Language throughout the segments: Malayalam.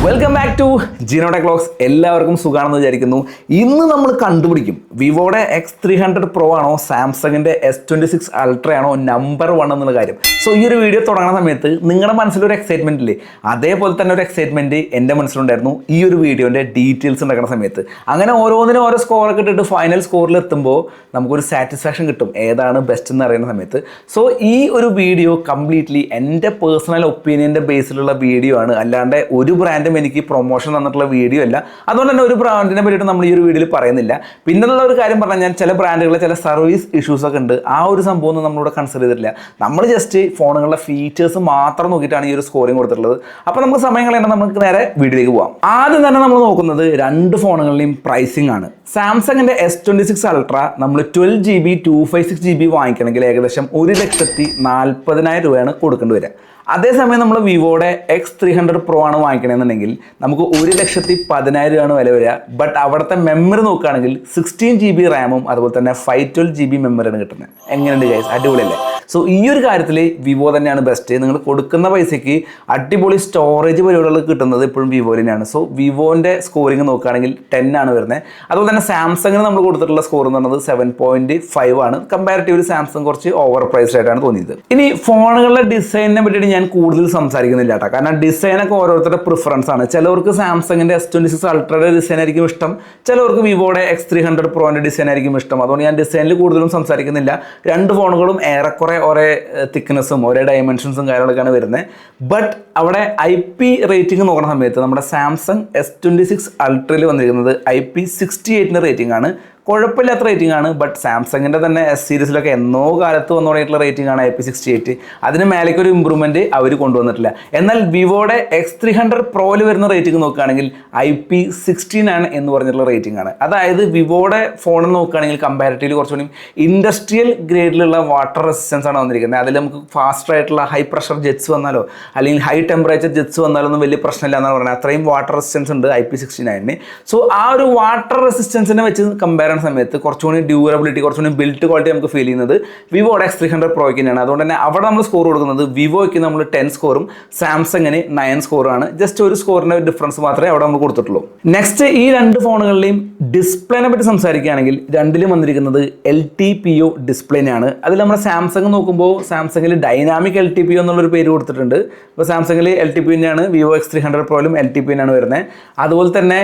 Welcome back to Jino tech vlogs. എല്ലാവർക്കും സുഖമാണെന്ന് വിചാരിക്കുന്നു. ഇന്ന് നമ്മൾ കണ്ടുപിടിക്കും വിവോയുടെ X300 Pro ആണോ സാംസങ്ങിൻ്റെ S26 Ultra ആണോ നമ്പർ 1 എന്നുള്ള കാര്യം. സോ ഈ ഒരു വീഡിയോ തുടങ്ങുന്ന സമയത്ത് നിങ്ങളുടെ മനസ്സിലൊരു എക്സൈറ്റ്മെന്റ് ഇല്ലേ, അതേപോലെ തന്നെ ഒരു എക്സൈറ്റ്മെന്റ് എൻ്റെ മനസ്സിലുണ്ടായിരുന്നു ഈ ഒരു വീഡിയോൻ്റെ ഡീറ്റെയിൽസ് ഉണ്ടാക്കുന്ന സമയത്ത്. അങ്ങനെ ഓരോന്നിനും ഓരോ സ്കോറൊക്കെ ഇട്ടിട്ട് ഫൈനൽ സ്കോറിൽ എത്തുമ്പോൾ നമുക്കൊരു സാറ്റിസ്ഫാക്ഷൻ കിട്ടും ഏതാണ് ബെസ്റ്റ് എന്ന് അറിയുന്ന സമയത്ത്. സോ ഈ ഒരു വീഡിയോ കംപ്ലീറ്റ്ലി എൻ്റെ പേഴ്സണൽ ഒപ്പീനിയൻ്റെ ബേസിലുള്ള വീഡിയോ ആണ്, അല്ലാണ്ട് ഒരു ബ്രാൻഡും എനിക്ക് പ്രൊമോഷൻ തന്നിട്ടുള്ള വീഡിയോ അല്ല. അതുകൊണ്ട് തന്നെ ഒരു ബ്രാൻഡിനെ പറ്റിയിട്ട് നമ്മൾ ഈ ഒരു വീഡിയോയിൽ പറയുന്നില്ല. പിന്നെയുള്ള ഒരു കാര്യം പറഞ്ഞാൽ ചില ബ്രാൻഡുകളിലെ ചില സർവീസ് ഇഷ്യൂസ് ഒക്കെ ഉണ്ട്, ആ ഒരു സംഭവം ഒന്നും നമ്മളിവിടെ കൺസിഡർ ചെയ്തിട്ടില്ല. നമ്മൾ ജസ്റ്റ് ഫോണുകളുടെ ഫീച്ചേഴ്സ് മാത്രം നോക്കിയിട്ടാണ് ഈ ഒരു സ്കോറിംഗ് കൊടുത്തിട്ടുള്ളത്. അപ്പോൾ നമുക്ക് സമയം കളയണ്ട, നമുക്ക് നേരെ വീഡിയോയിലേക്ക് പോകാം. ആദ്യം തന്നെ നമ്മൾ നോക്കുന്നത് രണ്ട് ഫോണുകളുടെയും പ്രൈസിംഗ് ആണ്. സാംസങ്ങിൻ്റെ S26 Ultra നമ്മൾ 12GB 256GB വാങ്ങിക്കണമെങ്കിൽ ഏകദേശം 1,40,000 രൂപയാണ് കൊടുക്കേണ്ടി വരിക. അതേസമയം നമ്മൾ വിവോയുടെ X300 Pro ആണ് വാങ്ങിക്കണമെന്നുണ്ടെങ്കിൽ നമുക്ക് 1,10,000 രൂപയാണ് വില വരിക. ബട്ട് അവിടുത്തെ മെമ്മറി നോക്കുകയാണെങ്കിൽ 16GB റാമും അതുപോലെ തന്നെ 512GB മെമ്മറിയാണ് കിട്ടുന്നത്. എങ്ങനെയുണ്ട് ഗൈസ്, അടിപൊളിയല്ലേ? സോ ഈ ഒരു കാര്യത്തിൽ വിവോ തന്നെയാണ് ബെസ്റ്റ്. നിങ്ങൾ കൊടുക്കുന്ന പൈസയ്ക്ക് അടിപൊളി സ്റ്റോറേജ് പരിപാടികൾ കിട്ടുന്നത് ഇപ്പോഴും വിവോ തന്നെയാണ്. സോ വിവോൻ്റെ സ്കോറിങ് നോക്കുകയാണെങ്കിൽ 10 ആണ് വരുന്നത്. അതുപോലെ തന്നെ സാംസങ്ങിന് നമ്മൾ കൊടുത്തിട്ടുള്ള സ്കോർ എന്ന് പറയുന്നത് 7.5 ആണ്. കമ്പാരിറ്റീവ്ലി സാംസങ് കുറച്ച് ഓവർ പ്രൈസ്ഡ് ആയിട്ടാണ് തോന്നിയത്. ഇനി ഫോണുകളുടെ ഡിസൈനിനെ പറ്റിയിട്ട് ഞാൻ കൂടുതൽ സംസാരിക്കുന്നില്ല കേട്ടോ, കാരണം ഡിസൈനൊക്കെ ഓരോരുത്തരുടെ പ്രിഫറൻസ് ആണ്. ചിലവർക്ക് സാംസങ്ങിൻ്റെ S26 Ultrയുടെ ഡിസൈൻ ആയിരിക്കും ഇഷ്ടം, ചിലവർക്ക് വിവോയുടെ X300 Proൻ്റെ ഡിസൈൻ ആയിരിക്കും ഇഷ്ടം. അതുകൊണ്ട് ഞാൻ ഡിസൈനിൽ കൂടുതലും സംസാരിക്കുന്നില്ല. രണ്ട് ഫോണുകളും ഏറെക്കുറെ ഒരേ തിക്നെസ്സും ഒരേ ഡയമെൻഷൻസും കാര്യങ്ങളൊക്കെയാണ് വരുന്നത്. ബട്ട് അവിടെ IP റേറ്റിംഗ് നോക്കുന്ന സമയത്ത് നമ്മുടെ സാംസങ് S26 Ultrയിൽ വന്നിരിക്കുന്നത് IP68 റേറ്റിംഗ് ആണ്. കുഴപ്പമില്ലാത്ത റേറ്റിംഗ് ആണ്. ബട്ട് സാംസങ്ങിൻ്റെ തന്നെ S സീരീസിലൊക്കെ എന്നോ കാലത്ത് വന്നു തുടങ്ങിയിട്ടുള്ള റേറ്റിംഗ് ആണ് IP68. അതിന് മേലേക്ക് ഒരു ഇമ്പ്രൂവ്മെൻറ്റ് അവർ കൊണ്ടുവന്നിട്ടില്ല. എന്നാൽ വിവോയുടെ X300 Proയിൽ വരുന്ന റേറ്റിംഗ് നോക്കുകയാണെങ്കിൽ IP16 ആണ് എന്ന് പറഞ്ഞിട്ടുള്ള റേറ്റിംഗ് ആണ്. അതായത് വിവോയുടെ ഫോണിൽ നോക്കുകയാണെങ്കിൽ കമ്പാരിറ്റീവ്ലി കുറച്ചുകൂടി ഇൻഡസ്ട്രിയൽ ഗ്രേഡിലുള്ള വാട്ടർ റെസിസ്റ്റൻസ് ആണ് വന്നിരിക്കുന്നത്. അതിൽ നമുക്ക് ഫാസ്റ്റർ ആയിട്ടുള്ള ഹൈ പ്രഷർ ജെറ്റ്സ് വന്നാലോ അല്ലെങ്കിൽ ഹൈ ടെമ്പറേച്ചർ ജെറ്റ്സ് വന്നാലോ ഒന്നും വലിയ പ്രശ്നമില്ല എന്നാണ് പറയുന്നത്. അത്രയും വാട്ടർ റെസിസ്റ്റൻസ് ഉണ്ട് IP69. സോ ആ ഒരു വാട്ടർ റെസിസ്റ്റൻസിനെ വെച്ച് കമ്പയർ സമയത്ത് കുറച്ചുകൂടി ഡ്യൂറബിലിറ്റി, കുറച്ചുകൂടി ബിൽറ്റ് ക്വാളിറ്റി നമുക്ക് ഫീൽ ചെയ്യുന്നത് വിവോയുടെ X300 Proയ്ക്ക് തന്നെയാണ്. അതുകൊണ്ട് തന്നെ അവിടെ നമ്മൾ സ്കോർ കൊടുക്കുന്നത് വിവോയ്ക്ക് നമ്മൾ 10 സ്കോറും സാംസങ്ങിന് 9 സ്കോറാണ്. ജസ്റ്റ് ഒരു സ്കോറിൻ്റെ ഡിഫറൻസ് മാത്രമേ അവിടെ നമ്മൾ കൊടുത്തിട്ടുള്ളൂ. നെക്സ്റ്റ് ഈ രണ്ട് ഫോണുകളുടെയും ഡിസ്പ്ലേനെ പറ്റി സംസാരിക്കുകയാണെങ്കിൽ രണ്ടിലും വന്നിരിക്കുന്നത് LTPO ഡിസ്പ്ലേനാണ്. അതിൽ നമ്മൾ സാംസങ് നോക്കുമ്പോൾ സാംസങ്ങിൽ ഡൈനാമിക് LTPO എന്നുള്ളൊരു പേര് കൊടുത്തിട്ടുണ്ട്. ഇപ്പോൾ സാംസങ്ങിൽ LTPO തന്നെയാണ്, വിവോ X300 Proയിലും LTPO തന്നെയാണ് വരുന്നത്. അതുപോലെ തന്നെ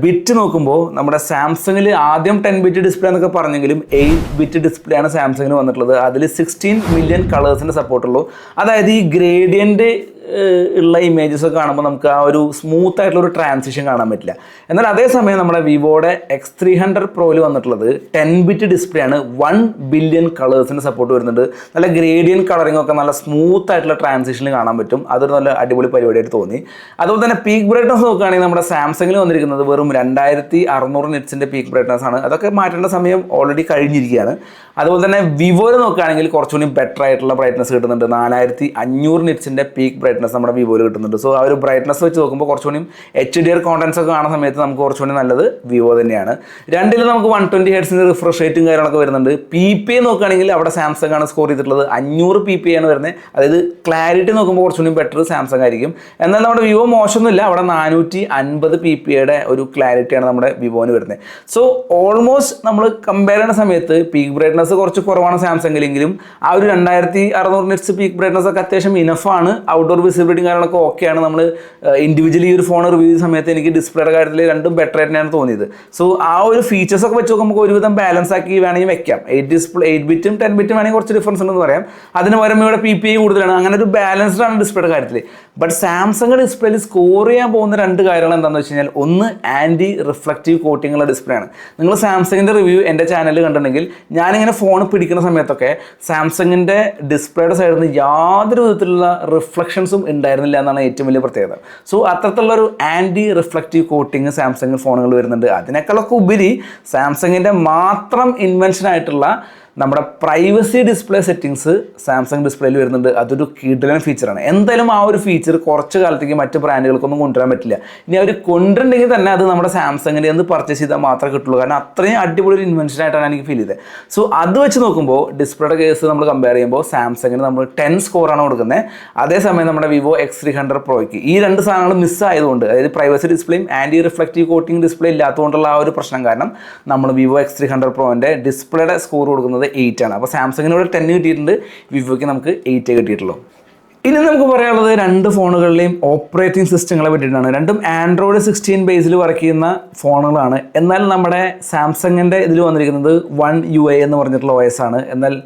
ബിറ്റ് നോക്കുമ്പോൾ നമ്മുടെ സാംസങ്ങിൽ ആദ്യം 10-bit ഡിസ്പ്ലേ എന്നൊക്കെ പറഞ്ഞെങ്കിലും 8-bit ഡിസ്പ്ലേ ആണ് സാംസങ്ങിന് വന്നിട്ടുള്ളത്. അതിൽ 16 മില്യൺ കളേഴ്സിൻ്റെ സപ്പോർട്ടുള്ളൂ. അതായത് ഈ ഗ്രേഡിയൻ്റ് ഉള്ള ഇമേജസ് ഒക്കെ കാണുമ്പോൾ നമുക്ക് ആ ഒരു സ്മൂത്ത് ആയിട്ടുള്ള ഒരു ട്രാൻസിഷൻ കാണാൻ പറ്റില്ല. എന്നാൽ അതേസമയം നമ്മുടെ വിവോയുടെ X300 Proയിൽ വന്നിട്ടുള്ളത് 10-bit ഡിസ്പ്ലേ ആണ്. 1 ബില്യൺ കളേഴ്സിൻ്റെ സപ്പോർട്ട് വരുന്നുണ്ട്. നല്ല ഗ്രേഡിയൻ കളറിംഗ് ഒക്കെ നല്ല സ്മൂത്ത് ആയിട്ടുള്ള ട്രാൻസിഷനിൽ കാണാൻ പറ്റും. അതൊരു നല്ല അടിപൊളി പരിപാടിയായിട്ട് തോന്നി. അതുപോലെ തന്നെ പീക്ക് ബ്രൈറ്റ്നസ് നോക്കുകയാണെങ്കിൽ നമ്മുടെ സാംസങ്ങിൽ വന്നിരിക്കുന്നത് വെറും 2600 നിറ്റ്സിൻ്റെ പീക്ക് ബ്രൈറ്റ്നസ് ആണ്. അതൊക്കെ മാറ്റേണ്ട സമയം ഓൾറെഡി കഴിഞ്ഞിരിക്കുകയാണ്. അതുപോലെ തന്നെ വിവോയിൽ നോക്കുകയാണെങ്കിൽ കുറച്ചുകൂടി ബെറ്റർ ആയിട്ടുള്ള ബ്രൈറ്റ്നസ് കിട്ടുന്നുണ്ട്. 4500 നിറ്റ്സിൻ്റെ പീക്ക് ബ്രൈറ്റ്നസ് നമ്മുടെ വിവോയിൽ കിട്ടുന്നുണ്ട്. സോ ആ ഒരു ബ്രൈറ്റ്നസ് വെച്ച് നോക്കുമ്പോൾ കുറച്ചുകൂടി HDR കോണ്ടൻസ് ഒക്കെ കാണുന്ന സമയത്ത് നമുക്ക് കുറച്ചുകൂടി നല്ലത് വിവോ തന്നെയാണ്. രണ്ടിലും നമുക്ക് 120 ഹെർട്സിൻ്റെ റിഫ്രഷ് റേറ്റും കാര്യങ്ങളൊക്കെ വരുന്നുണ്ട്. PPI നോക്കുകയാണെങ്കിൽ അവിടെ സാംസങ് ആണ് സ്കോർ ചെയ്തിട്ടുള്ളത്. 500 PPI ആണ് വരുന്നത്. അതായത് ക്ലാരിറ്റി നോക്കുമ്പോൾ കുറച്ചുകൂടി ബെറ്റർ സാംസങ് ആയിരിക്കും. എന്നാൽ നമ്മുടെ വിവോ മോശമൊന്നുമില്ല, അവിടെ 450 PPIയുടെ ഒരു ക്ലാരിറ്റിയാണ് നമ്മുടെ വിവോന് വരുന്നത്. സോ ഓൾമോസ്റ്റ് നമ്മൾ കമ്പയർ ചെയ്യുന്ന സമയത്ത് പീക്ക് ബ്രൈറ്റ്നസ് കുറച്ച് കുറവാണ് സാംസങ്ങിലെങ്കിലും ആ ഒരു 2600 നിറ്റ്സ് പീക്ക് ബ്രൈറ്റ്നസ് ഒക്കെ അത്യാവശ്യം ഇനഫാണ്. ഔട്ട്ഡോർ വിസിബിലിറ്റി കാര്യങ്ങളൊക്കെ ഓക്കെയാണ്. നമ്മൾ ഇൻഡിവിജ്വലി ഈ ഒരു ഫോൺ റിവ്യൂ ചെയ്യുന്ന സമയത്ത് എനിക്ക് ഡിസ്പ്ലേയുടെ കാര്യത്തിൽ രണ്ടും ബെറ്റർ ആയിട്ടാണ് തോന്നിയത്. സോ ആ ഒരു ഫീച്ചേഴ്സ് ഒക്കെ വെച്ച് നോക്കുമ്പോൾ ഒരുവിധം ബാലൻസ് ആക്കി വേണമെങ്കിൽ വെക്കാം. 8-bit 10-bit വേണമെങ്കിൽ കുറച്ച് ഡിഫറൻസ് ഉണ്ടെന്ന് പറയാം. അതിന് പകരം ഇവിടെ PPI കൂടുതലാണ്. അങ്ങനെ ഒരു ബാലൻസ്ഡ് ആണ് ഡിസ്പ്ലേയുടെ കാര്യത്തിൽ. ബട്ട് സാംസങ് ഡിസ്പ്ലേയിൽ സ്കോർ ചെയ്യാൻ പോകുന്ന രണ്ട് കാര്യങ്ങൾ എന്താണെന്ന് വെച്ച് കഴിഞ്ഞാൽ, ഒന്ന് ആൻറ്റി റിഫ്ലക്റ്റീവ് കോട്ടിംഗ് ഉള്ള ഡിസ്പ്ലേ ആണ്. നിങ്ങൾ സാംസങ്ങിൻ്റെ റിവ്യൂ എൻ്റെ ചാനലിൽ കണ്ടിട്ടുണ്ടെങ്കിൽ ഞാനിങ്ങനെ ഫോൺ പിടിക്കുന്ന സമയത്തൊക്കെ സാംസങ്ങിൻ്റെ ഡിസ്പ്ലേയുടെ സൈഡിൽ നിന്ന് യാതൊരു വിധത്തിലുള്ള റിഫ്ലക്ഷൻസും ഉണ്ടായിരുന്നില്ല എന്നാണ് ഏറ്റവും വലിയ പ്രത്യേകത. സോ അത്തരത്തിലുള്ളൊരു ആൻറ്റി റിഫ്ലക്റ്റീവ് കോട്ടിങ് സാംസങ് ഫോണുകൾ വരുന്നുണ്ട്. അതിനേക്കാളൊക്കെ ഉപരി സാംസങ്ങിൻ്റെ മാത്രം ഇൻവെൻഷൻ ആയിട്ടുള്ള നമ്മുടെ പ്രൈവസി ഡിസ്പ്ലേ സെറ്റിങ്സ് സാംസങ് ഡിസ്പ്ലേയിൽ വരുന്നുണ്ട്. അതൊരു കിടിലൻ ഫീച്ചറാണ്. എന്തായാലും ആ ഒരു ഫീച്ചർ കുറച്ച് കാലത്തേക്ക് മറ്റ് ബ്രാൻഡുകൾക്കൊന്നും കൊണ്ടുവരാൻ പറ്റില്ല. ഇനി അവർ കൊണ്ടുണ്ടെങ്കിൽ തന്നെ അത് നമ്മുടെ സാംസങ്ങിൻ്റെ നിന്ന് പർച്ചേസ് ചെയ്താൽ മാത്രമേ കിട്ടുള്ളൂ. കാരണം അത്രയും അടിപൊളി ഒരു ഇൻവെൻഷൻ ആയിട്ടാണ് എനിക്ക് ഫീൽ ചെയ്തത്. സോ അത് വെച്ച് നോക്കുമ്പോൾ ഡിസ്പ്ലേയുടെ കേസ് നമ്മൾ കമ്പയർ ചെയ്യുമ്പോൾ സാംസങ്ങിന് നമ്മൾ 10 സ്കോറാണ് കൊടുക്കുന്നത്. അതേസമയം നമ്മുടെ വിവോ X300 പ്രോയ്ക്ക് ഈ രണ്ട് സാധനങ്ങൾ മിസ്സായതുകൊണ്ട്, അതായത് പ്രൈവസി ഡിസ്പ്ലേയും ആൻറ്റി റിഫ്ലക്റ്റീവ് കോട്ടിംഗ് ഡിസ്പ്ലേ ഇല്ലാത്തതുകൊണ്ടുള്ള ആ ഒരു പ്രശ്നം കാരണം നമ്മൾ വിവോ X300 പ്രോൻ്റെ ഡിസ്പ്ലേയുടെ സ്കോർ കൊടുക്കുന്നത് 8 ആണ്. അപ്പോൾ സാംസങ്ങിനോട് 10 കിട്ടിയിട്ടുണ്ട്, വിവോയ്ക്ക് നമുക്ക് 8 കിട്ടിയിട്ടുള്ളൂ. ഇനി നമുക്ക് പറയാനുള്ളത് രണ്ട് ഫോണുകളിലെയും ഓപ്പറേറ്റിംഗ് സിസ്റ്റങ്ങളെ പറ്റിയിട്ടാണ്. രണ്ടും ആൻഡ്രോയിഡ് 16 ബേസിൽ വർക്ക് ചെയ്യുന്ന ഫോണുകളാണ്. എന്നാൽ നമ്മുടെ സാംസങ്ങിൻ്റെ ഇതിൽ വന്നിരിക്കുന്നത് One UI എന്ന് പറഞ്ഞിട്ടുള്ള OS ആണ്. എന്നാൽ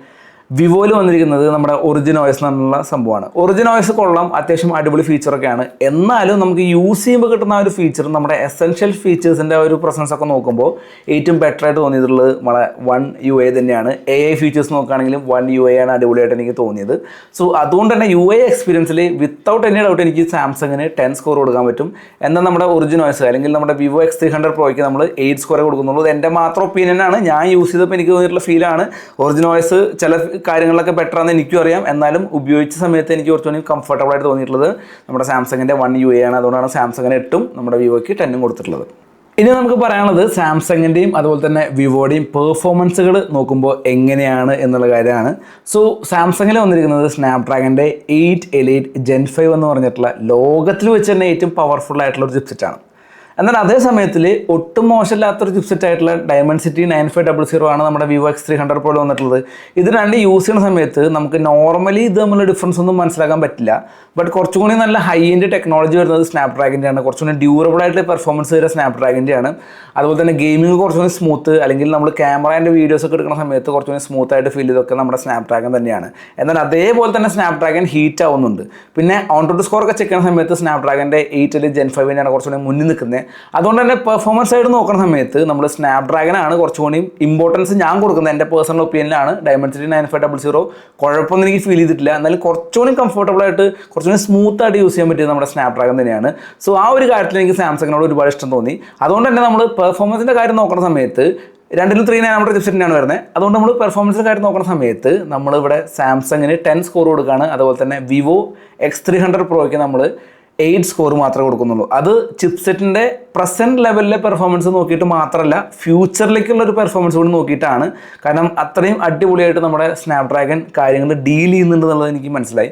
വിവോയിൽ വന്നിരിക്കുന്നത് നമ്മുടെ ഒറിജിൻ OS എന്നുള്ള സംഭവമാണ്. ഒറിജിൻ OS കൊള്ളാം, അത്യാവശ്യം അടിപൊളി ഫീച്ചറൊക്കെയാണ്. എന്നാലും നമുക്ക് യൂസ് ചെയ്യുമ്പോൾ കിട്ടുന്ന ആ ഒരു ഫീച്ചർ, നമ്മുടെ എസെൻഷ്യൽ ഫീച്ചേഴ്സിൻ്റെ ഒരു പ്രസൻസ് ഒക്കെ നോക്കുമ്പോൾ ഏറ്റവും ബെറ്റർ ആയിട്ട് തോന്നിയിട്ടുള്ളത് നമ്മുടെ One UI തന്നെയാണ്. AI ഫീച്ചേഴ്സ് നോക്കുകയാണെങ്കിലും One UI ആണ് അടിപൊളിയായിട്ട് എനിക്ക് തോന്നിയത്. സോ അതുകൊണ്ട് തന്നെ UI എക്സ്പീരിയൻസിൽ വിത്തൗട്ട് എനി ഡൗട്ട് എനിക്ക് സാംസങ്ങിന് 10 സ്കോർ കൊടുക്കാൻ പറ്റും. എന്നാൽ നമ്മുടെ ഒറിജിൻ OS അല്ലെങ്കിൽ നമ്മുടെ വിവോ X300 പ്രോയ്ക്ക് നമ്മൾ 8 സ്കോറേ കൊടുക്കുന്നുള്ളൂ. ഇത് എൻ്റെ മാത്രം ഒപ്പീനിയനാണ്. ഞാൻ യൂസ് ചെയ്തപ്പോൾ എനിക്ക് തോന്നിയിട്ടുള്ള ഫീലാണ് ഒറിജിൻ OS ചില കാര്യങ്ങളൊക്കെ ബെറ്റർ ആണെന്ന് എനിക്കും അറിയാം. എന്നാലും ഉപയോഗിച്ച സമയത്ത് എനിക്ക് കുറച്ചുകൂടി കംഫർട്ടബിൾ ആയിട്ട് തോന്നിയിട്ടുള്ളത് നമ്മുടെ സാംസങ്ങിൻ്റെ One UI ആണ്. അതുകൊണ്ടാണ് സാംസങ്ങിന് 8ഉം നമ്മുടെ വിവോയ്ക്ക് 10ഉം കൊടുത്തിട്ടുള്ളത്. ഇനി നമുക്ക് പറയാനുള്ളത് സാംസങ്ങിൻ്റെയും അതുപോലെ തന്നെ വിവോയുടെയും പെർഫോമൻസുകൾ നോക്കുമ്പോൾ എങ്ങനെയാണ് എന്നുള്ള കാര്യമാണ്. സോ സാംസങ്ങിൽ വന്നിരിക്കുന്നത് സ്നാപ്ഡ്രാഗൻ്റെ 8 Elite Gen 5 എന്ന് പറഞ്ഞിട്ടുള്ള ലോകത്തിൽ വെച്ച് തന്നെ ഏറ്റവും പവർഫുൾ ആയിട്ടുള്ള ഒരു ചിപ്സെറ്റാണ്. എന്നാൽ അതേ സമയത്തിൽ ഒട്ടും മോശമില്ലാത്തൊരു ചിപ്സെറ്റ് ആയിട്ടുള്ള Dimensity 9500 ആണ് നമ്മുടെ വിവോ X300 Pro വന്നിട്ടുള്ളത്. ഇത് രണ്ട് യൂസ് ചെയ്യുന്ന സമയത്ത് നമുക്ക് നോർമലി ഇത് തമ്മിലുള്ള ഡിഫറൻസ് ഒന്നും മനസ്സിലാക്കാൻ പറ്റില്ല. ബട്ട് കുറച്ചും കൂടി നല്ല ഹൈ എൻഡ് ടെക്നോളജി വരുന്നത് സ്നാപ്ഡ്രാഗൻ്റെ ആണ്. കുറച്ചുകൂടി ഡ്യൂറബിൾ ആയിട്ട് പെർഫോമൻസ് വരുന്ന സ്നാപ്ഡ്രാഗൻ്റെ ആണ്. അതുപോലെ തന്നെ ഗെയിമിംഗ് കുറച്ചുകൂടി സ്മൂത്ത്, അല്ലെങ്കിൽ നമ്മൾ ക്യാമറേൻ്റെ വീഡിയോസ് ഒക്കെ എടുക്കുന്ന സമയത്ത് കുറച്ചുകൂടി സ്മൂത്ത് ആയിട്ട് ഫീൽ ചെയ്തൊക്കെ നമ്മുടെ സ്നാപ്ഡ്രാഗൺ തന്നെയാണ്. എന്നാൽ അതേപോലെ തന്നെ സ്നാപ്ഡ്രാഗൺ ഹീറ്റ് ആവുന്നുണ്ട്. പിന്നെ ഓൺ ടു സ്കോർ ഒക്കെ ചെക്ക് ചെയ്യുന്ന സമയത്ത് സ്നാപ്ഡ്രാഗൻ്റെ 8 Elite Gen 5 ആണ് കുറച്ചുകൂടി മുന്നിൽ നിൽക്കുന്നത്. അതുകൊണ്ട് തന്നെ പെർഫോമൻസ് ആയിട്ട് നോക്കുന്ന സമയത്ത് നമ്മൾ സ്നാപ്ഡ്രാഗനാണ് കുറച്ചുകൂടി ഇമ്പോർട്ടൻസ് ഞാൻ കൊടുക്കുന്നത്. എൻ്റെ പേഴ്സണൽ ഒപ്പീനിയനാണ്. Dimensity 9500 കുഴപ്പമൊന്നും എനിക്ക് ഫീൽ ചെയ്തിട്ടില്ല. എന്നാലും കുറച്ചുകൂടി കംഫർട്ടബിൾ ആയിട്ട് കുറച്ചുകൂടി സ്മൂത്ത് ആയിട്ട് യൂസ് ചെയ്യാൻ പറ്റിയത് നമ്മുടെ സ്നാപ്ഡ്രാഗൺ തന്നെയാണ്. സോ ആ ഒരു കാര്യത്തിൽ എനിക്ക് സാംസങ്ങിനോട് ഒരുപാട് ഇഷ്ടം തോന്നി. അതുകൊണ്ട് തന്നെ നമ്മൾ പെർഫോമൻസിൻ്റെ കാര്യം നോക്കുന്ന സമയത്ത് 2-3 നാനോമീറ്റർ ചിപ്സെറ്റിനാണ് വരുന്നത്. അതുകൊണ്ട് നമ്മൾ പെർഫോമൻസിൻ്റെ കാര്യം നോക്കുന്ന സമയത്ത് നമ്മളിവിടെ സാംസങ്ങിന് 10 സ്കോർ കൊടുക്കുകയാണ്. അതുപോലെ തന്നെ വിവോ X300 പ്രോയ്ക്ക് നമ്മൾ 8 സ്കോർ മാത്രമേ കൊടുക്കുന്നുള്ളൂ. അത് ചിപ്സെറ്റിൻ്റെ പ്രസൻറ്റ് ലെവലിലെ പെർഫോമൻസ് നോക്കിയിട്ട് മാത്രമല്ല, ഫ്യൂച്ചറിലേക്കുള്ള ഒരു പെർഫോമൻസ് കൂടി നോക്കിയിട്ടാണ്. കാരണം അത്രയും അടിപൊളിയായിട്ട് നമ്മുടെ സ്നാപ്ഡ്രാഗൺ കാര്യങ്ങൾ ഡീൽ ചെയ്യുന്നുണ്ട് എന്നുള്ളത് എനിക്ക് മനസ്സിലായി.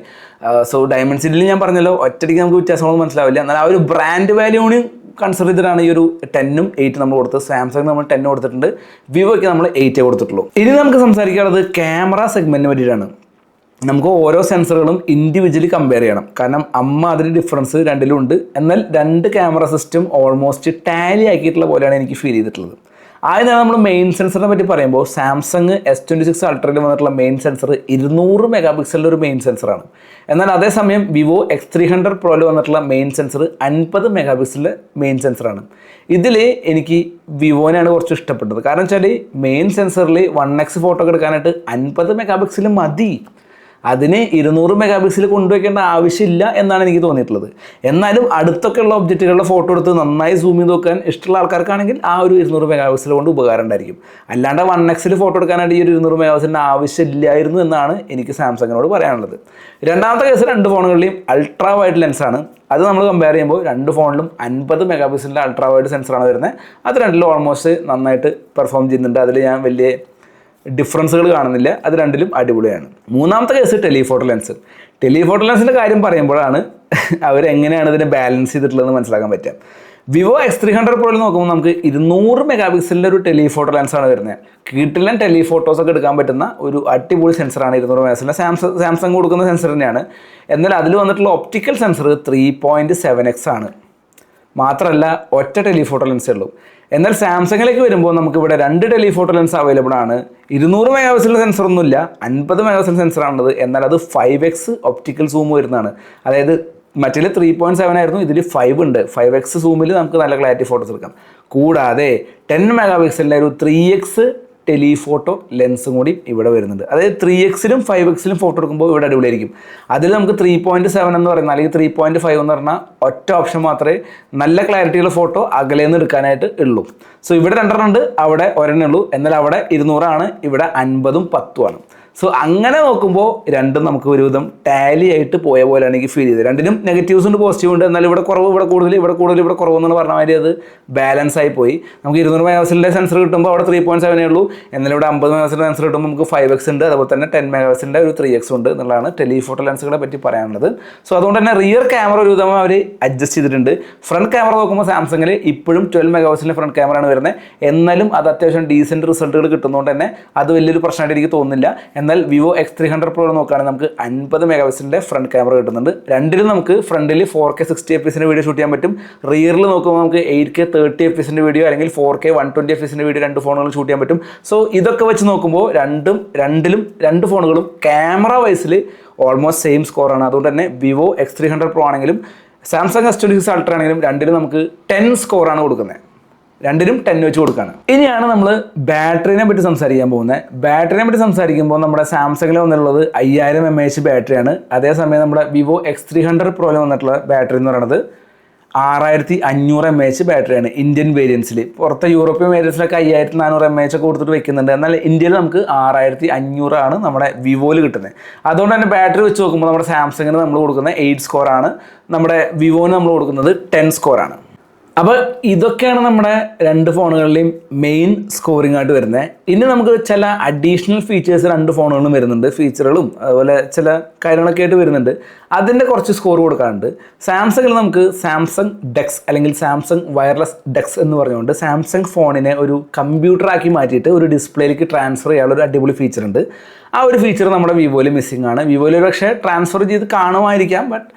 സോ Dimensity ഞാൻ പറഞ്ഞല്ലോ, ഒറ്റയ്ക്ക് നമുക്ക് വ്യത്യാസങ്ങളൊന്നും മനസ്സിലാവില്ല. എന്നാൽ ആ ഒരു ബ്രാൻഡ് വാല്യൂവിന് കൺസിഡർ ചെയ്തിട്ടാണ് ഈ ഒരു 10ഉം 8 നമ്മൾ കൊടുത്തത്. സാംസങ് നമ്മൾ 10 കൊടുത്തിട്ടുണ്ട്, വിവോയ്ക്ക് നമ്മൾ 8 കൊടുത്തിട്ടുള്ളൂ. ഇനി നമുക്ക് സംസാരിക്കാനുള്ളത് ക്യാമറ സെഗ്മെൻറ്റിനെ പറ്റിയിട്ടാണ്. നമുക്ക് ഓരോ സെൻസറുകളും ഇൻഡിവിജ്വലി കമ്പയർ ചെയ്യണം. കാരണം അതിന് ഡിഫറൻസ് രണ്ടിലും ഉണ്ട്. എന്നാൽ രണ്ട് ക്യാമറ സിസ്റ്റം ഓൾമോസ്റ്റ് ടാലി ആക്കിയിട്ടുള്ള പോലെയാണ് എനിക്ക് ഫീൽ ചെയ്തിട്ടുള്ളത്. ആദ്യം നമ്മൾ മെയിൻ സെൻസറിനെ പറ്റി പറയുമ്പോൾ സാംസങ് S26 അൾട്രയിൽ വന്നിട്ടുള്ള മെയിൻ സെൻസർ 200 മെഗാ പിക്സലിൻ്റെ ഒരു മെയിൻ സെൻസറാണ്. എന്നാൽ അതേസമയം വിവോ X300 പ്രോയിൽ വന്നിട്ടുള്ള മെയിൻ സെൻസർ 50 മെഗാ പിക്സലിൻ്റെ മെയിൻ സെൻസറാണ്. ഇതിൽ എനിക്ക് വിവോനെയാണ് കുറച്ച് ഇഷ്ടപ്പെട്ടത്. കാരണം വെച്ചാൽ മെയിൻ സെൻസറിൽ 1x ഫോട്ടോ ഒക്കെ എടുക്കാനായിട്ട് 50 മെഗാ പിക്സൽ മതി. അതിന് 200 മെഗാ പിക്സൽ കൊണ്ടുവയ്ക്കേണ്ട ആവശ്യമില്ല എന്നാണ് എനിക്ക് തോന്നിയിട്ടുള്ളത്. എന്നാലും അടുത്തൊക്കെയുള്ള ഒബ്ജക്റ്റുകളുടെ ഫോട്ടോ എടുത്ത് നന്നായി സൂം ചെയ്ത് നോക്കാൻ ഇഷ്ടമുള്ള ആൾക്കാർക്കാണെങ്കിൽ ആ ഒരു 200 മെഗാ പിക്സൽ കൊണ്ട് ഉപകാരം ഉണ്ടായിരിക്കും. അല്ലാണ്ട് 1x ഫോട്ടോ എടുക്കാനായിട്ട് ഈ ഒരു 200 മെഗാ പിക്സലിൻ്റെ ആവശ്യമില്ലായിരുന്നു എന്നാണ് എനിക്ക് സാംസങ്ങിനോട് പറയാനുള്ളത്. രണ്ടാമത്തെ കേസ്, രണ്ട് ഫോണുകളിലെയും അൾട്രാ വൈഡ് ലെൻസാണ്. അത് നമ്മൾ കമ്പയർ ചെയ്യുമ്പോൾ രണ്ട് ഫോണിലും 50 മെഗാ പിക്സലിൻ്റെ അൾട്രാ വൈഡ് സെൻസറാണ് വരുന്നത്. അത് രണ്ടിലും ഓൾമോസ്റ്റ് നന്നായിട്ട് പെർഫോം ചെയ്യുന്നുണ്ട്. അതിൽ ഞാൻ വലിയ ഡിഫറൻസുകൾ കാണുന്നില്ല. അത് രണ്ടിലും അടിപൊളിയാണ്. മൂന്നാമത്തെ കേസ് ടെലിഫോട്ടോ ലെൻസ്. ടെലിഫോട്ടോ ലെൻസിൻ്റെ കാര്യം പറയുമ്പോഴാണ് അവരെങ്ങനെയാണ് ഇതിനെ ബാലൻസ് ചെയ്തിട്ടുള്ളതെന്ന് മനസ്സിലാക്കാൻ പറ്റുക. വിവോ X300 പ്രോയിൽ നോക്കുമ്പോൾ നമുക്ക് 200 മെഗാ പിക്സലിൻ്റെ ഒരു ടെലിഫോട്ടോ ലെൻസാണ് വരുന്നത്. കിടിലൻ ടെലിഫോട്ടോസൊക്കെ എടുക്കാൻ പറ്റുന്ന ഒരു അടിപൊളി സെൻസറാണ് 200 മെഗാ പിക്സലിൻ്റെ സാംസങ് കൊടുക്കുന്ന സെൻസർ തന്നെയാണ്. എന്നാൽ അതിൽ വന്നിട്ടുള്ള ഒപ്റ്റിക്കൽ സെൻസർ 3.7x ആണ്. മാത്രമല്ല ഒറ്റ ടെലിഫോട്ടോ ലെൻസേ ഉള്ളൂ. എന്നാൽ സാംസങ്ങിലേക്ക് വരുമ്പോൾ നമുക്കിവിടെ 2 ടെലിഫോട്ടോ ലെൻസ് അവൈലബിൾ ആണ്. 200 മെഗാ പിക്സലിൻ്റെ സെൻസറൊന്നുമില്ല, 50 മെഗാ പിക്സൽ സെൻസറാണുള്ളത്. എന്നാൽ അത് 5x ഒപ്റ്റിക്കൽ സൂം വരുന്നതാണ്. അതായത് മറ്റേ 3.7 ആയിരുന്നു, ഇതിൽ 5 ഉണ്ട്. 5x സൂമിൽ നമുക്ക് നല്ല ക്ലാരിറ്റി ഫോട്ടോസ് എടുക്കാം. കൂടാതെ 10 മെഗാ പിക്സലിൻ്റെ ഒരു 3x ടെലിഫോട്ടോ ലെൻസും കൂടി ഇവിടെ വരുന്നുണ്ട്. അതായത് 3x-ലും 5x-ലും ഫോട്ടോ എടുക്കുമ്പോൾ ഇവിടെ അടിപൊളിയായിരിക്കും. അതിൽ നമുക്ക് 3.7 എന്ന് പറയുന്നത് അല്ലെങ്കിൽ 3.5 എന്ന് പറഞ്ഞാൽ ഒറ്റ ഓപ്ഷൻ മാത്രമേ നല്ല ക്ലാരിറ്റിയുള്ള ഫോട്ടോ അകലേന്ന് എടുക്കാനായിട്ട് ഉള്ളൂ. സോ ഇവിടെ 2 ഉണ്ട്, അവിടെ ഒരെണ്ണേ ഉള്ളൂ. എന്നാൽ അവിടെ 200 ഇവിടെ 50ഉം 10ഉം ആണ്. സോ അങ്ങനെ നോക്കുമ്പോൾ രണ്ടും നമുക്ക് ഒരുവിധം ടാലി ആയിട്ട് പോയ പോലെയാണ് എനിക്ക് ഫീൽ ചെയ്തത്. രണ്ടിനും നെഗറ്റീവ്സ് ഉണ്ട്, പോസിറ്റീവ് ഉണ്ട്. എന്നാൽ ഇവിടെ കുറവ്, ഇവിടെ കൂടുതൽ, ഇവിടെ കൂടുതൽ, ഇവിടെ കുറവെന്ന് പറഞ്ഞ മാതിരി അത് ബാലൻസ് ആയി പോയി. നമുക്ക് 200 മെഗാപിക്സലിൻ്റെ സെൻസർ കിട്ടുമ്പോൾ അവിടെ 3.7 ഉള്ളൂ. എന്നാൽ ഇവിടെ 50 മെഗാപിക്സലിൻ്റെ സെൻസർ കിട്ടുമ്പോൾ നമുക്ക് 5x ഉണ്ട്, അതുപോലെ തന്നെ 10 മെഗാപിക്സലിൻ്റെ ഒരു 3x ഉണ്ട് എന്നുള്ളതാണ് ടെലിഫോട്ടോ ലെൻസുകളെ പറ്റി പറയാനുള്ളത്. സോ അതുകൊണ്ട് തന്നെ റിയർ ക്യാമറ ഒരുവിധം അവർ അഡ്ജസ്റ്റ് ചെയ്തിട്ടുണ്ട്. ഫ്രണ്ട് ക്യാമറ നോക്കുമ്പോൾ സാംസങ്ങിൽ ഇപ്പോഴും 12 മെഗാപിക്സലിൻ്റെ ഫ്രണ്ട് ക്യാമറയാണ് വരുന്നത്. എന്നാലും അത് അത്യാവശ്യം ഡീസൻറ്റ് റിസൾട്ടുകൾ കിട്ടുന്നതുകൊണ്ട് തന്നെ അത് വലിയൊരു പ്രശ്നമായിട്ട് എനിക്ക് തോന്നുന്നില്ല. എന്നാൽ വിവോ X300 Pro നോക്കുകയാണെങ്കിൽ നമുക്ക് 50 മെഗാപിക്സലിൻ്റെ ഫ്രണ്ട് ക്യാമറ കിട്ടുന്നുണ്ട്. രണ്ടിലും നമുക്ക് ഫ്രണ്ടിൽ 4K 60 fps വീഡിയോ ഷൂട്ട് ചെയ്യാൻ പറ്റും. റിയറിൽ നോക്കുമ്പോൾ നമുക്ക് 8K 30 fps വീഡിയോ അല്ലെങ്കിൽ 4K 120 fps വീഡിയോ രണ്ട് ഫോണുകളും ഷൂട്ട് ചെയ്യാൻ പറ്റും. സോ ഇതൊക്കെ വെച്ച് നോക്കുമ്പോൾ രണ്ടിലും രണ്ട് ഫോണുകളും ക്യാമറ വൈസിൽ ഓൾമോസ്റ്റ് സെയിം സ്കോറാണ്. അതുകൊണ്ട് തന്നെ വിവോ X300 Pro ആണെങ്കിലും സാംസങ് S26 Ultra ആണെങ്കിലും രണ്ടിലും നമുക്ക് 10 സ്കോറാണ് കൊടുക്കുന്നത്. രണ്ടിനും 10 വെച്ച് കൊടുക്കുകയാണ്. ഇനിയാണ് നമ്മൾ ബാറ്ററിനെ പറ്റി സംസാരിക്കാൻ പോകുന്നത്. ബാറ്ററിനെ പറ്റി സംസാരിക്കുമ്പോൾ നമ്മുടെ സാംസങ്ങിൽ വന്നിട്ടുള്ളത് 5000 mAh ബാറ്ററിയാണ്. അതേസമയം നമ്മുടെ വിവോ X300 Proയിൽ വന്നിട്ടുള്ള ബാറ്ററി എന്ന് പറയുന്നത് 6500 mAh ബാറ്ററിയാണ് ഇന്ത്യൻ വേരിയൻസിൽ. പുറത്തെ യൂറോപ്യൻ വേരിയൻസിലൊക്കെ 5400 mAh ഒക്കെ കൊടുത്തിട്ട് വെക്കുന്നുണ്ട്. എന്നാൽ ഇന്ത്യയിൽ നമുക്ക് 6500 ആണ് നമ്മുടെ വിവോയിൽ കിട്ടുന്നത്. അതുകൊണ്ട് തന്നെ ബാറ്ററി വെച്ച് നോക്കുമ്പോൾ നമ്മുടെ സാംസങ്ങിന് നമ്മൾ കൊടുക്കുന്നത് 8 സ്കോറാണ്, നമ്മുടെ വിവോന് നമ്മൾ കൊടുക്കുന്നത് 10 സ്കോറാണ്. അപ്പോൾ ഇതൊക്കെയാണ് നമ്മുടെ രണ്ട് ഫോണുകളിലെയും മെയിൻ സ്കോറിംഗ് ആയിട്ട് വരുന്നത്. ഇനി നമുക്ക് ചില അഡീഷണൽ ഫീച്ചേഴ്സ് രണ്ട് ഫോണുകളിലും വരുന്നുണ്ട്, ഫീച്ചറുകളും അതുപോലെ ചില കാര്യങ്ങളൊക്കെ ആയിട്ട് വരുന്നുണ്ട്. അതിൻ്റെ കുറച്ച് സ്കോർ കൊടുക്കാറുണ്ട്. സാംസങ്ങിൽ നമുക്ക് സാംസങ് ഡെക്സ് അല്ലെങ്കിൽ സാംസങ് വയർലെസ് ഡെക്സ് എന്ന് പറഞ്ഞുകൊണ്ട് സാംസങ് ഫോണിനെ ഒരു കമ്പ്യൂട്ടറാക്കി മാറ്റിയിട്ട് ഒരു ഡിസ്പ്ലേയിലേക്ക് ട്രാൻസ്ഫർ ചെയ്യാനുള്ള ഒരു അടിപൊളി ഫീച്ചർ ഉണ്ട്. ആ ഒരു ഫീച്ചർ നമ്മുടെ വിവോയിൽ മിസ്സിംഗ് ആണ്. വിവോയിൽ പക്ഷേ ട്രാൻസ്ഫർ ചെയ്ത് കാണുമായിരിക്കാം, ബട്ട്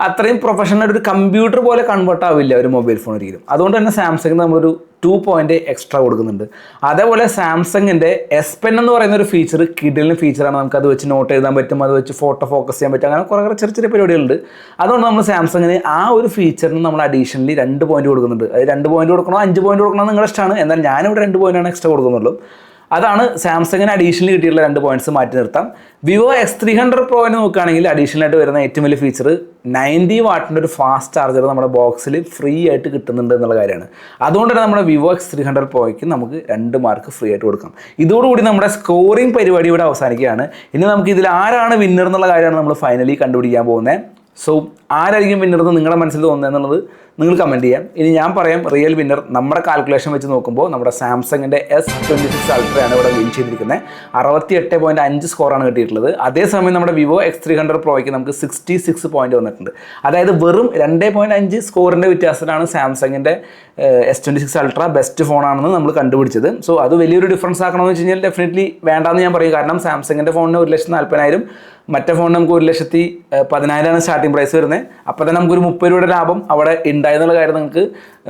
അത്രയും പ്രൊഫഷണൽ ഒരു കമ്പ്യൂട്ടർ പോലെ കൺവേർട്ട് ആവില്ല ഒരു മൊബൈൽ ഫോൺ ഒരിക്കലും. അതുകൊണ്ട് തന്നെ സാംസങ്ങിന് നമ്മളൊരു 2 പോയിന്റ് എക്സ്ട്രാ കൊടുക്കുന്നുണ്ട്. അതേപോലെ സാംസങ്ങിൻ്റെ S Pen എന്ന് പറയുന്ന ഒരു ഫീച്ചർ കിഡിലിന് ഫീച്ചറാണ്. നമുക്ക് അത് വെച്ച് നോട്ട് എഴുതാൻ പറ്റും, അത് വെച്ച് ഫോട്ടോ ഫോക്കസ് ചെയ്യാൻ പറ്റും, അങ്ങനെ കുറേ ചെറിയ പരിപാടികളുണ്ട്. അതുകൊണ്ട് നമ്മൾ സാംസങ്ങിന് ആ ഒരു ഫീച്ചറിന് നമ്മൾ അഡീഷണലി 2 പോയിന്റ് കൊടുക്കുന്നുണ്ട്. അത് 2 പോയിന്റ് കൊടുക്കണോ 5 പോയിന്റ് കൊടുക്കണോ നിങ്ങളുടെ ഇഷ്ടമാണ്. എന്നാൽ ഞാനിവിടെ 2 പോയിന്റാണ് എക്സ്ട്രാ കൊടുക്കുന്നുള്ളൂ. അതാണ് സാംസങ്ങിന് അഡീഷണലി കിട്ടിയിട്ടുള്ള 2 പോയിന്റ്സ് മാറ്റി നിർത്താം. വിവോ X300 Proന് നോക്കുകയാണെങ്കിൽ അഡീഷണൽ ആയിട്ട് വരുന്ന ഏറ്റവും വലിയ ഫീച്ചർ 90 വാട്ടിൻ്റെ ഒരു ഫാസ്റ്റ് ചാർജർ നമ്മുടെ ബോക്സിൽ ഫ്രീ ആയിട്ട് കിട്ടുന്നുണ്ട് എന്നുള്ള കാര്യമാണ്. അതുകൊണ്ട് തന്നെ നമ്മുടെ വിവോ X300 Proയ്ക്ക് നമുക്ക് 2 മാർക്ക് ഫ്രീ ആയിട്ട് കൊടുക്കാം. ഇതോടുകൂടി നമ്മുടെ സ്കോറിംഗ് പരിപാടി ഇവിടെ അവസാനിക്കുകയാണ്. ഇനി നമുക്ക് ഇതിൽ ആരാണ് വിന്നർ എന്നുള്ള കാര്യമാണ് നമ്മൾ ഫൈനലി കണ്ടുപിടിക്കാൻ പോകുന്നത്. സോ ആരായിരിക്കും വിന്നർ എന്ന് നിങ്ങളുടെ മനസ്സിൽ തോന്നുന്നത് എന്നുള്ളത് നിങ്ങൾ കമൻറ്റ് ചെയ്യാം. ഇനി ഞാൻ പറയാം റിയൽ വിന്നർ. നമ്മുടെ കാൽക്കുലേഷൻ വെച്ച് നോക്കുമ്പോൾ നമ്മുടെ സാംസങ്ങിൻ്റെ S26 Ultra ആണ് ഇവിടെ വിൻ ചെയ്തിരിക്കുന്നത്. 68.5 സ്കോറാണ് കിട്ടിയിട്ടുള്ളത്. അതേസമയം നമ്മുടെ വിവോ X300 Proയ്ക്ക് നമുക്ക് 66 പോയിന്റ് വന്നിട്ടുണ്ട്. അതായത് വെറും 2.5 സ്കോറിൻ്റെ വ്യത്യാസത്തിലാണ് സാംസങ്ങിൻ്റെ S26 Ultra ബെസ്റ്റ് ഫോണാണെന്ന് നമ്മൾ കണ്ടുപിടിച്ചത്. സോ അത് വലിയൊരു ഡിഫറൻസ് ആക്കണമെന്ന് വെച്ച് കഴിഞ്ഞാൽ ഡെഫിനറ്റ്ലി വേണ്ടാന്ന് ഞാൻ പറയും. കാരണം സാംസങ്ങിൻ്റെ ഫോണിന് 1,40,000, മറ്റേ ഫോണിന് നമുക്ക് 1,10,000 സ്റ്റാർട്ടിംഗ് പ്രൈസ് വരുന്നത്. അപ്പോൾ തന്നെ നമുക്കൊരു 30 രൂപയുടെ ലാഭം അവിടെ ഉണ്ടായെന്നുള്ള കാര്യം നിങ്ങൾക്ക്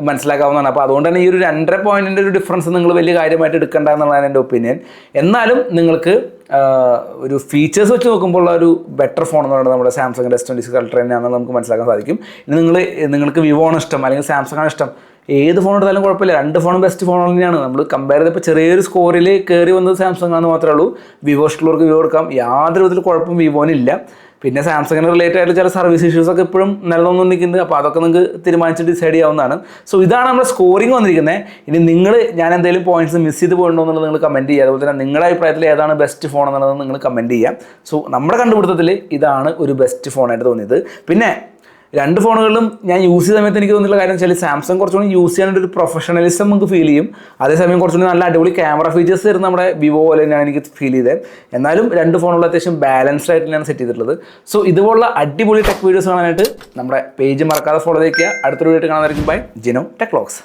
മനസ്സിലാക്കാവുന്നതാണ്. അപ്പോൾ അതുകൊണ്ട് തന്നെ ഈ ഒരു 2.5 പോയിന്റിൻ്റെ ഒരു ഡിഫറൻസ് നിങ്ങൾ വലിയ കാര്യമായിട്ട് എടുക്കേണ്ട എന്നുള്ളതാണ് എൻ്റെ ഒപ്പീനിയൻ. എന്നാലും നിങ്ങൾക്ക് ഒരു ഫീച്ചേഴ്സ് വെച്ച് നോക്കുമ്പോൾ ഉള്ള ഒരു ബെറ്റർ ഫോൺ എന്ന് പറയുന്നത് നമ്മുടെ സാംസങ്ങിൻ്റെ S26 Ultra തന്നെയാണെന്ന് നമുക്ക് മനസ്സിലാക്കാൻ സാധിക്കും. ഇനി നിങ്ങൾക്ക് വിവോ ആണ് ഇഷ്ടം അല്ലെങ്കിൽ സാംസങ് ആണ് ഇഷ്ടം, ഏത് ഫോൺ എടുത്താലും കുഴപ്പമില്ല. 2 ഫോണും ബെസ്റ്റ് ഫോൺ തന്നെയാണ്. നമ്മൾ കമ്പയർ ചെയ്തപ്പോൾ ചെറിയൊരു സ്കോറിൽ കയറി വന്നത് സാംസങ് ആണെന്ന് മാത്രമേ ഉള്ളൂ. വിവോ ഇഷ്ടമുള്ളവർക്ക് വിവോ എടുക്കാം, യാതൊരു വിധത്തിൽ കുഴപ്പം വിവോനില്ല. പിന്നെ സാംസങ്ങിന് റിലേറ്റഡ് ആയിട്ട് ചില സർവീസ് ഇഷ്യൂസൊക്കെ ഇപ്പോഴും നിലനിന്നിരിക്കുന്നത്. അപ്പോൾ അതൊക്കെ നിങ്ങൾക്ക് തീരുമാനിച്ച് ഡിസൈഡ് ചെയ്യാവുന്നതാണ്. സോ ഇതാണ് നമ്മുടെ സ്കോറിംഗ് വന്നിരിക്കുന്നത്. ഇനി ഞാൻ എന്തെങ്കിലും പോയിന്റ്സ് മിസ് ചെയ്ത് പോയിട്ടുണ്ടോ എന്നുള്ളത് നിങ്ങൾ കമൻറ്റ് ചെയ്യുക. അതുപോലെ തന്നെ നിങ്ങളുടെ അഭിപ്രായത്തിൽ ഏതാണ് ബെസ്റ്റ് ഫോൺ എന്നുള്ളത് നിങ്ങൾ കമൻറ്റ് ചെയ്യാം. സോ നമ്മുടെ കണ്ടുപിടുത്തത്തിൽ ഇതാണ് ഒരു ബെസ്റ്റ് ഫോണായിട്ട് തോന്നിയത്. പിന്നെ 2 ഫോണുകളിലും ഞാൻ യൂസ് ചെയ്ത സമയത്ത് എനിക്ക് തോന്നിയിട്ടുള്ള കാര്യം വെച്ചാൽ സാംസങ് കുറച്ചുകൂടി യൂസ് ചെയ്യാനായിട്ട് ഒരു പ്രൊഫഷണലിസം നമുക്ക് ഫീൽ ചെയ്യും. അതേസമയം കുറച്ചുകൂടി നല്ല അടിപൊളി ക്യാമറ ഫീച്ചേഴ്സ് തരുന്ന നമ്മുടെ വിവോ പോലെ തന്നെയാണ് എനിക്ക് ഫീൽ ചെയ്തത്. എന്നാലും 2 ഫോണുകൾ അത്യാവശ്യം ബാലൻസ്ഡ് ആയിട്ട് തന്നെയാണ് സെറ്റ് ചെയ്തിട്ടുള്ളത്. സോ ഇതുപോലുള്ള അടിപൊളി ടെക് വീഡിയോസ് കാണാനായിട്ട് നമ്മുടെ പേജ് മറക്കാതെ ഫോളോ ചെയ്യുക. അടുത്തൊരു വീഡിയോ കാണാനായിരിക്കും. ബൈ. Jino tech vlogs.